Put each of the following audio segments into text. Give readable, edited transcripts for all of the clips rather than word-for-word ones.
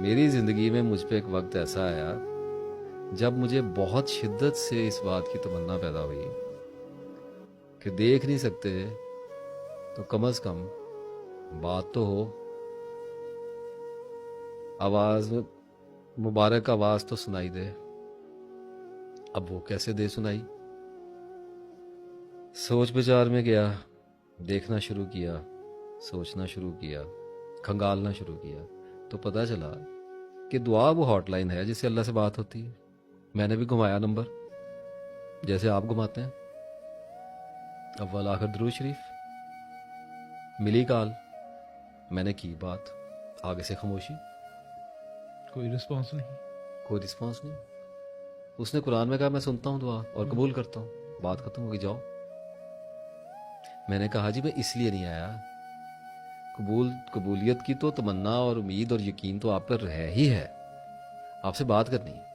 میری زندگی میں مجھ پہ ایک وقت ایسا آیا جب مجھے بہت شدت سے اس بات کی تمنا پیدا ہوئی کہ دیکھ نہیں سکتے تو کم از کم بات تو ہو، آواز مبارک آواز تو سنائی دے۔ اب وہ کیسے دے سنائی؟ سوچ بچار میں گیا، دیکھنا شروع کیا، سوچنا شروع کیا، کھنگالنا شروع کیا، تو پتہ چلا کہ دعا وہ ہاٹ لائن ہے جس سے اللہ سے بات ہوتی ہے۔ میں نے بھی گھمایا نمبر جیسے آپ گھماتے ہیں، اول آخر درود شریف، ملی کال، میں نے کی بات، آگے سے خاموشی، کوئی رسپانس نہیں، کوئی رسپانس نہیں۔ اس نے قرآن میں کہا میں سنتا ہوں دعا اور قبول کرتا ہوں، بات ختم ہوگی، جاؤ۔ میں نے کہا جی میں اس لیے نہیں آیا، قبولیت کی تو تمنا اور امید اور یقین تو آپ پر ہے ہی ہے، آپ سے بات کرنی ہے۔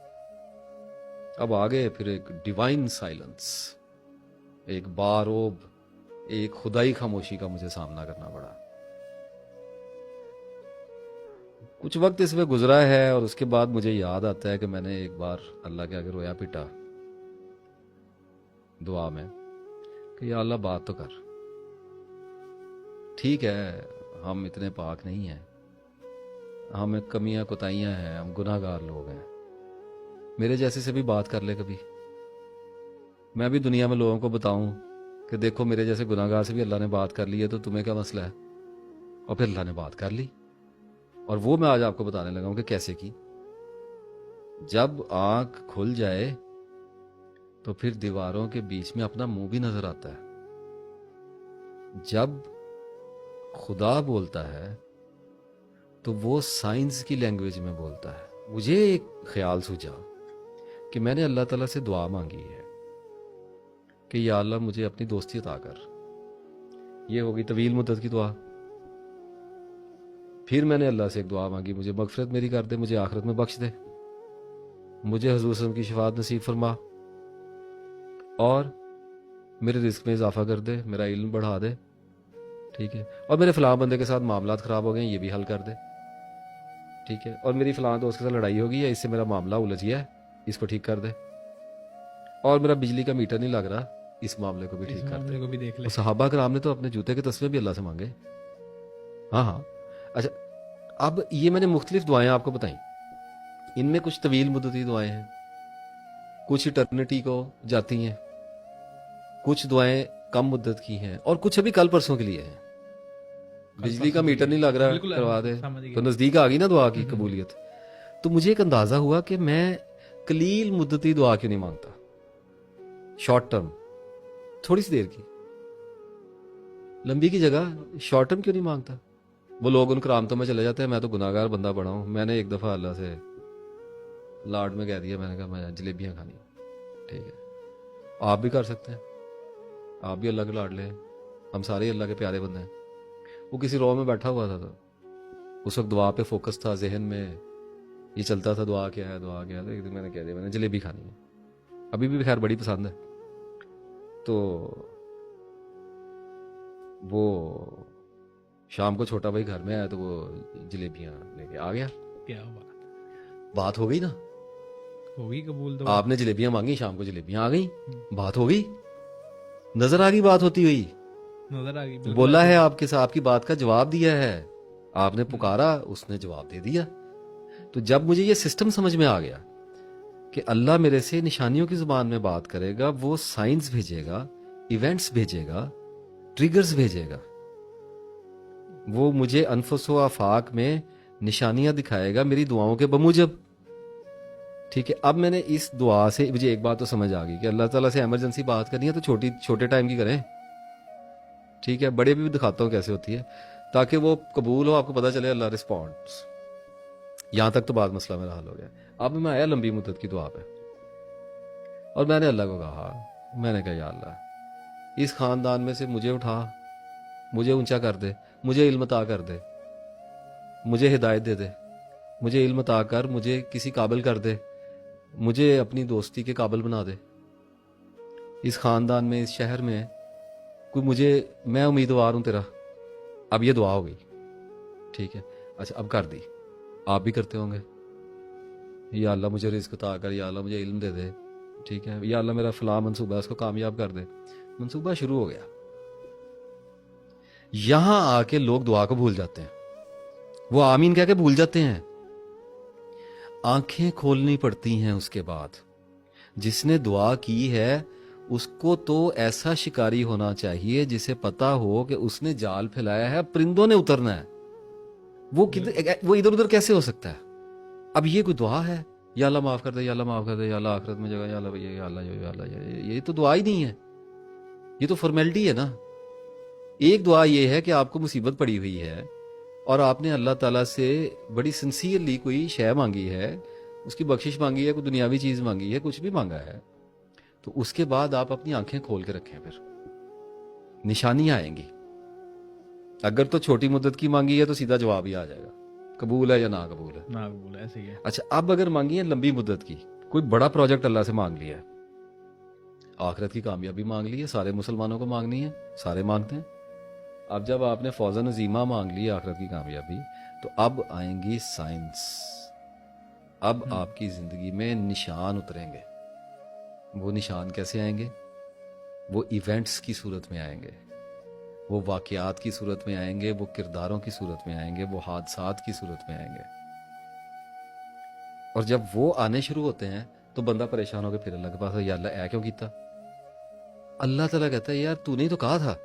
اب آگے پھر ایک ڈیوائن سائلنس، ایک باروب، ایک خدائی خاموشی کا مجھے سامنا کرنا پڑا۔ کچھ وقت اس میں گزرا ہے اور اس کے بعد مجھے یاد آتا ہے کہ میں نے ایک بار اللہ کے آگے رویا پیٹا دعا میں کہ یا اللہ بات تو کر۔ ٹھیک ہے ہم اتنے پاک نہیں ہیں، ہمیں کمیاں کوتاہیاں ہیں، ہم گناہ گار لوگ ہیں، میرے جیسے سے بھی بات کر لے کبھی، میں بھی دنیا میں لوگوں کو بتاؤں کہ دیکھو میرے جیسے گناہ گار سے بھی اللہ نے بات کر لی ہے، تو تمہیں کیا مسئلہ ہے؟ اور پھر اللہ نے بات کر لی، اور وہ میں آج آپ کو بتانے لگا ہوں کہ کیسے کی۔ جب آنکھ کھل جائے تو پھر دیواروں کے بیچ میں اپنا منہ بھی نظر آتا ہے۔ جب خدا بولتا ہے تو وہ سائنس کی لینگویج میں بولتا ہے۔ مجھے ایک خیال سوچا کہ میں نے اللہ تعالیٰ سے دعا مانگی ہے کہ یا اللہ مجھے اپنی دوستی عطا کر، یہ ہوگی طویل مدت کی دعا۔ پھر میں نے اللہ سے ایک دعا مانگی، مجھے مغفرت میری کر دے، مجھے آخرت میں بخش دے، مجھے حضور صلی اللہ علیہ وسلم کی شفاعت نصیب فرما، اور میرے رزق میں اضافہ کر دے، میرا علم بڑھا دے، ٹھیک ہے، اور میرے فلاں بندے کے ساتھ معاملات خراب ہو گئے ہیں یہ بھی حل کر دے، ٹھیک ہے، اور میری فلاں دوست کے ساتھ لڑائی ہوگی ہے، اس سے میرا معاملہ الجھ گیا ہے، اس کو ٹھیک کر دے، اور میرا بجلی کا میٹر نہیں لگ رہا، اس معاملے کو بھی ٹھیک کر دے۔ کو بھی دیکھ لے۔ وہ صحابہ کرام نے تو اپنے جوتے کے تسمے بھی اللہ سے مانگے۔ ہاں ہاں، اچھا اب یہ میں نے مختلف دعائیں آپ کو بتائیں، ان میں کچھ طویل مدتی دعائیں ہیں، کچھ اٹرنیٹی کو جاتی ہیں، کچھ دعائیں کم مدت کی ہیں، اور کچھ ابھی کل پرسوں کے لیے ہیں۔ بجلی کا میٹر نہیں لگ رہا، کروا دے، تو نزدیک آ گئی نا دعا کی قبولیت۔ تو مجھے ایک اندازہ ہوا کہ میں قلیل مدتی دعا کیوں نہیں مانگتا، شارٹ ٹرم، تھوڑی سی دیر کی، لمبی کی جگہ شارٹ ٹرم کیوں نہیں مانگتا؟ وہ لوگ ان کرامتوں میں چلے جاتے ہیں، میں تو گناہ گار بندہ بڑا ہوں۔ میں نے ایک دفعہ اللہ سے لاڈ میں کہہ دیا، میں نے کہا میں جلیبیاں کھانی، ٹھیک ہے، آپ بھی کر سکتے ہیں، آپ بھی اللہ کے لاڈ لیں، ہم سارے ہی اللہ کے پیارے بندے ہیں۔ وہ کسی رو میں بیٹھا ہوا تھا، تو اس وقت دعا پہ فوکس تھا، ذہن میں یہ چلتا تھا دعا کیا ہے دعا کیا ہے، ایک دن میں نے کہہ دیا میں نے جلیبی کھانی ہے، ابھی بھی خیر بڑی پسند ہے۔ تو وہ شام کو چھوٹا بھائی گھر میں آیا تو وہ جلیبیاں لے کے آ گیا۔ کیا بات ہو گئی نا، ہوگی قبول تو آپ نے جلیبیاں مانگی، شام کو جلیبیاں آ گئی، بات ہو گئی، نظر آ گئی بات ہوتی ہوئی، نظر آ گئی، بولا ہے آپ کے ساتھ، آپ کی بات کا جواب دیا ہے، آپ نے پکارا اس نے جواب دے دیا۔ تو جب مجھے یہ سسٹم سمجھ میں آ گیا کہ اللہ میرے سے نشانیوں کی زبان میں بات کرے گا، وہ سائنس بھیجے گا، ایونٹس بھیجے گا، ٹریگرز بھیجے گا، وہ مجھے انفس و آفاق میں نشانیاں دکھائے گا میری دعاؤں کے بموجب، ٹھیک ہے۔ اب میں نے اس دعا سے مجھے ایک بات تو سمجھ آ گئی کہ اللہ تعالیٰ سے ایمرجنسی بات کرنی ہے تو چھوٹے ٹائم کی کریں، ٹھیک ہے، بڑے بھی دکھاتا ہوں کیسے ہوتی ہے، تاکہ وہ قبول ہو، آپ کو پتہ چلے اللہ رسپونڈس۔ یہاں تک تو بات مسئلہ میرا حل ہو گیا۔ اب میں آیا لمبی مدت کی دعا پہ، اور میں نے اللہ کو کہا، میں نے کہا یا اللہ اس خاندان میں سے مجھے اٹھا، مجھے اونچا کر دے، مجھے علم عطا کر دے، مجھے ہدایت دے دے، مجھے علم عطا کر، مجھے کسی قابل کر دے، مجھے اپنی دوستی کے قابل بنا دے، اس خاندان میں، اس شہر میں کوئی مجھے، میں امیدوار ہوں تیرا۔ اب یہ دعا ہو گئی، ٹھیک ہے، اچھا اب کر دی، آپ بھی کرتے ہوں گے, یا اللہ مجھے رزق عطا کر, یا اللہ مجھے علم دے دے, ٹھیک ہے, یا اللہ میرا فلاں منصوبہ ہے اس کو کامیاب کر دے. منصوبہ شروع ہو گیا. یہاں آ کے لوگ دعا کو بھول جاتے ہیں, وہ آمین کہہ کے بھول جاتے ہیں. آنکھیں کھولنی پڑتی ہیں اس کے بعد. جس نے دعا کی ہے اس کو تو ایسا شکاری ہونا چاہیے جسے پتا ہو کہ اس نے جال پھیلایا ہے, پرندوں نے اترنا ہے. وہ ادھر ادھر کیسے ہو سکتا ہے؟ اب یہ کوئی دعا ہے؟ یا اللہ معاف کر دے, یا اللہ معاف کر دے, یا اللہ آخرت میں جگہ, یا اللہ یا اللہ یا اللہ, یہ تو دعا ہی نہیں ہے, یہ تو فارمیلٹی ہے نا. ایک دعا یہ ہے کہ آپ کو مصیبت پڑی ہوئی ہے اور آپ نے اللہ تعالیٰ سے بڑی سنسیئرلی کوئی شے مانگی ہے, اس کی بخشش مانگی ہے, کوئی دنیاوی چیز مانگی ہے, کچھ بھی مانگا ہے, تو اس کے بعد آپ اپنی آنکھیں کھول کے رکھیں, پھر نشانیاں آئیں گی. اگر تو چھوٹی مدت کی مانگی ہے تو سیدھا جواب ہی آ جائے گا, قبول ہے یا نا قبول ہے. نا قبول ہے, ایسے ہی ہے. اچھا, اب اگر مانگی ہے لمبی مدت کی, کوئی بڑا پروجیکٹ اللہ سے مانگ لیا ہے, آخرت کی کامیابی مانگ لی ہے, سارے مسلمانوں کو مانگنی ہے, سارے مانگتے ہیں. اب جب آپ نے فوزن عظیمہ مانگ لی آخرت کی کامیابی, تو اب آئیں گی سائنس. اب آپ کی زندگی میں نشان اتریں گے. وہ نشان کیسے آئیں گے؟ وہ ایونٹس کی صورت میں آئیں گے, وہ واقعات کی صورت میں آئیں گے, وہ کرداروں کی صورت میں آئیں گے, وہ حادثات کی صورت میں آئیں گے. اور جب وہ آنے شروع ہوتے ہیں تو بندہ پریشان ہو کے پھر اللہ کے پاس, یا اللہ اے کیوں کیتا؟ اللہ تعالیٰ کہتا ہے یار تو نے تو کہا تھا,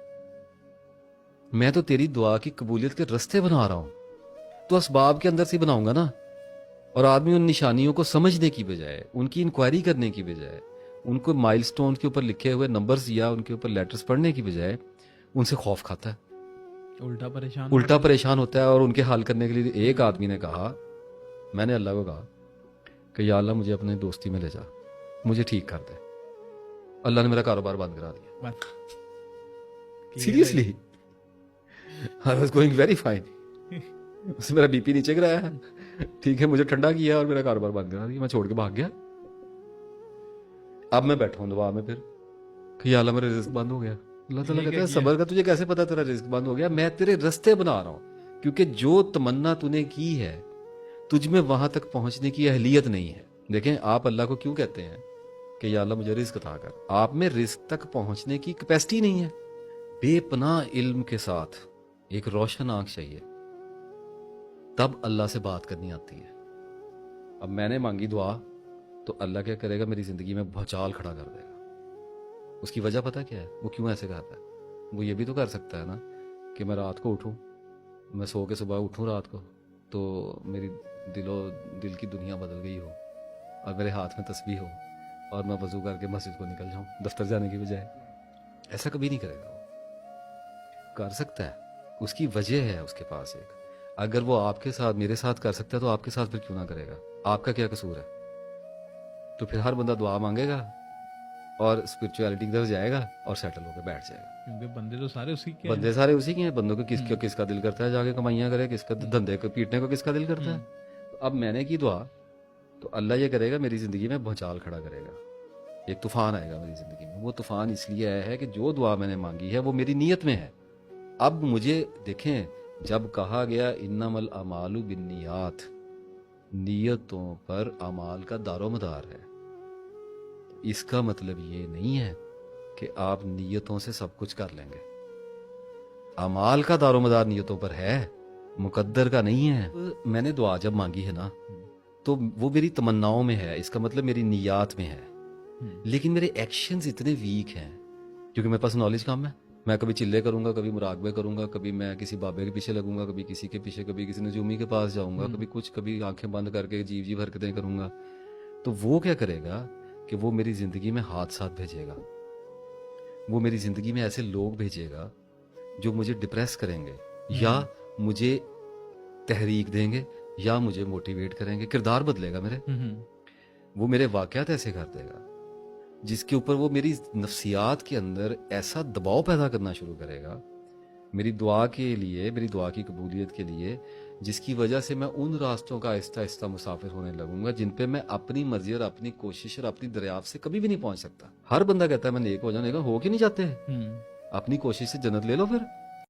میں تو تیری دعا کی قبولیت کے رستے بنا رہا ہوں, تو اسباب کے اندر سے بناؤں گا نا. اور آدمی ان نشانیوں کو سمجھنے کی بجائے, ان کی انکوائری کرنے کی بجائے, ان کو مائل سٹون کے اوپر لکھے ہوئے نمبرز یا ان کے اوپر لیٹرز پڑھنے کی بجائے ان سے خوف کھاتا ہے, الٹا پریشان ہوتا ہے. اور ان کے حل کرنے کے لیے ایک آدمی نے کہا, میں نے اللہ کو کہا کہ یا اللہ مجھے اپنے دوستی میں لے جا, مجھے ٹھیک کر دے. اللہ نے میرا کاروبار بند کرا دیا. Seriously, I was going very fine. اس نے میرا بی پی نیچے گرایا ہے, ٹھیک ہے, مجھے ٹھنڈا کیا اور میرا کاروبار بند کرا دیا, میں چھوڑ کے بھاگ گیا. اب میں بیٹھا ہوں دعا میں پھر کہ یا اللہ میرا رزق بند ہو گیا. اللہ تعالیٰ کہتا ہے صبر کا, تجھے کیسے پتا تیرا رزق بند ہو گیا؟ میں تیرے رستے بنا رہا ہوں, کیونکہ جو تمنا تو نے کی ہے تجھ میں وہاں تک پہنچنے کی اہلیت نہیں ہے. دیکھیں آپ اللہ کو کیوں کہتے ہیں کہ یا اللہ مجھے رزق عطا کر؟ آپ میں رزق تک پہنچنے کی کیپیسٹی نہیں ہے. بے پناہ علم کے ساتھ ایک روشن آنکھ چاہیے, تب اللہ سے بات کرنی آتی ہے. اب میں نے مانگی دعا تو اللہ کیا کرے گا؟ میری زندگی میں بھوچال کھڑا کر دے گا. اس کی وجہ پتہ کیا ہے؟ وہ کیوں ایسے کرتا ہے؟ وہ یہ بھی تو کر سکتا ہے نا کہ میں رات کو اٹھوں, میں سو کے صبح اٹھوں رات کو, تو میری دل کی دنیا بدل گئی ہو اور میرے ہاتھ میں تسبیح ہو اور میں وضو کر کے مسجد کو نکل جاؤں دفتر جانے کی بجائے. ایسا کبھی نہیں کرے گا. وہ کر سکتا ہے, اس کی وجہ ہے اس کے پاس ایک. اگر وہ آپ کے ساتھ, میرے ساتھ کر سکتا ہے تو آپ کے ساتھ پھر کیوں نہ کرے گا؟ آپ کا کیا قصور ہے؟ تو پھر ہر بندہ دعا مانگے گا اور اسپرچویلٹی کی طرف جائے گا اور سیٹل ہو کے بیٹھ جائے گا. کیونکہ بندے تو سارے اسی کے بندے سارے اسی کے ہیں. بندوں کو کس کا دل کرتا ہے جا کے کمائیاں کرے, کس کا دھندے کو پیٹنے کو کس کا دل کرتا ہے. اب میں نے کی دعا تو اللہ یہ کرے گا, میری زندگی میں بھونچال کھڑا کرے گا, ایک طوفان آئے گا میری زندگی میں. وہ طوفان اس لیے آیا ہے کہ جو دعا میں نے مانگی ہے وہ میری نیت میں ہے. اب مجھے دیکھیں, جب کہا گیا انما الاعمال بالنیات, نیتوں پر اعمال کا دار و مدار ہے, اس کا مطلب یہ نہیں ہے کہ آپ نیتوں سے سب کچھ کر لیں گے. اعمال کا دار و مدار نیتوں پر ہے, مقدر کا نہیں ہے. میں نے دعا جب مانگی ہے نا تو وہ میری تمناؤں میں ہے, اس کا مطلب میری نیات میں ہے. لیکن میرے ایکشنز اتنے ویک ہیں کیونکہ میرے پاس نالج کم ہے. میں کبھی چلے کروں گا, کبھی مراقبے کروں گا, کبھی میں کسی بابے کے پیچھے لگوں گا, کبھی کسی کے پیچھے, کبھی کسی نجومی کے پاس جاؤں گا, کبھی کچھ, کبھی آنکھیں بند کر کے عجیب حرکتیں کروں گا. تو وہ کیا کرے گا کہ وہ میری زندگی میں حادثات بھیجے گا, وہ میری زندگی میں ایسے لوگ بھیجے گا جو مجھے ڈپریس کریں گے, یا مجھے تحریک دیں گے, یا مجھے موٹیویٹ کریں گے. کردار بدلے گا میرے, وہ میرے واقعات ایسے کر دے گا جس کے اوپر وہ میری نفسیات کے اندر ایسا دباؤ پیدا کرنا شروع کرے گا میری دعا کے لیے, میری دعا کی قبولیت کے لیے, جس کی وجہ سے میں ان راستوں کا آہستہ آہستہ مسافر ہونے لگوں گا جن پہ میں اپنی مرضی اور اپنی کوشش اور اپنی دریافت سے کبھی بھی نہیں پہنچ سکتا. ہر بندہ کہتا ہے میں نیک ہو جاؤں, نیک ہو کے نہیں جاتے. اپنی کوشش سے جنت لے لو پھر.